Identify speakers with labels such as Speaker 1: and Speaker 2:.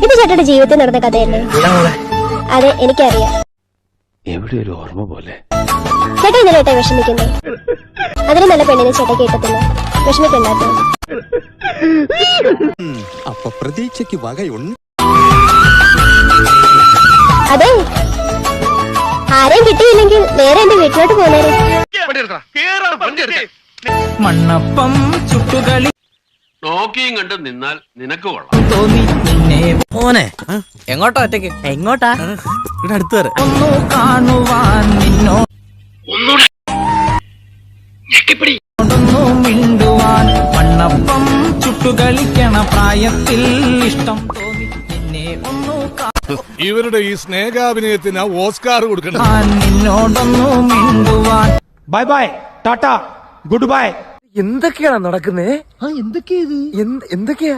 Speaker 1: ഇത് ചേട്ടന്റെ ജീവിതത്തിൽ നടന്ന കഥയല്ലേ? അതെ, എനിക്കറിയാം.
Speaker 2: എവിടെ ഒരു ഓർമ്മ പോലെ.
Speaker 1: ചേട്ടൻ ഇന്നലെ ഏട്ടാ വിഷമിക്കുന്നേ? അതിന് നല്ല പെണ്ണിനെ ചേട്ടൻ കേട്ടത്തില്ല. വിഷമിക്കണ്ടാത്തോ?
Speaker 3: അപ്പൊ പ്രതീക്ഷയ്ക്ക് വകയുണ്ട്.
Speaker 1: അതെ, ആരെയും കിട്ടിയില്ലെങ്കിൽ നേരെ എന്റെ വീട്ടിലോട്ട് പോന്നേരെ.
Speaker 4: മണ്ണപ്പം ചുട്ടുകളി
Speaker 2: നോക്കിയും കണ്ട് നിന്നാൽ നിനക്ക് കൊള്ളാം.
Speaker 4: തോന്നി നിന്നെ
Speaker 5: മോനെ എങ്ങോട്ടാ ഒറ്റയ്ക്ക്? എങ്ങോട്ടാ? ഇവിടെ അടുത്ത് വരെ
Speaker 4: ഒന്നു കാണുവാൻ നിന്നോടൊന്നു മിണ്ടുവാൻ. മണ്ണപ്പം ചുട്ടുകളിക്കണ പ്രായത്തിൽ ഇഷ്ടം തോന്നി നിന്നെ ഒന്നു
Speaker 6: ഇവരുടെ ഈ സ്നേഹാഭിനയത്തിന് ഓസ്കാർ കൊടുക്കണം.
Speaker 4: നിന്നോടൊന്നു മിണ്ടുവാൻ.
Speaker 7: Bye bye, tata, goodbye.
Speaker 5: എന്തൊക്കെയാണ് നടക്കുന്നേ? എന്തൊക്കെയാ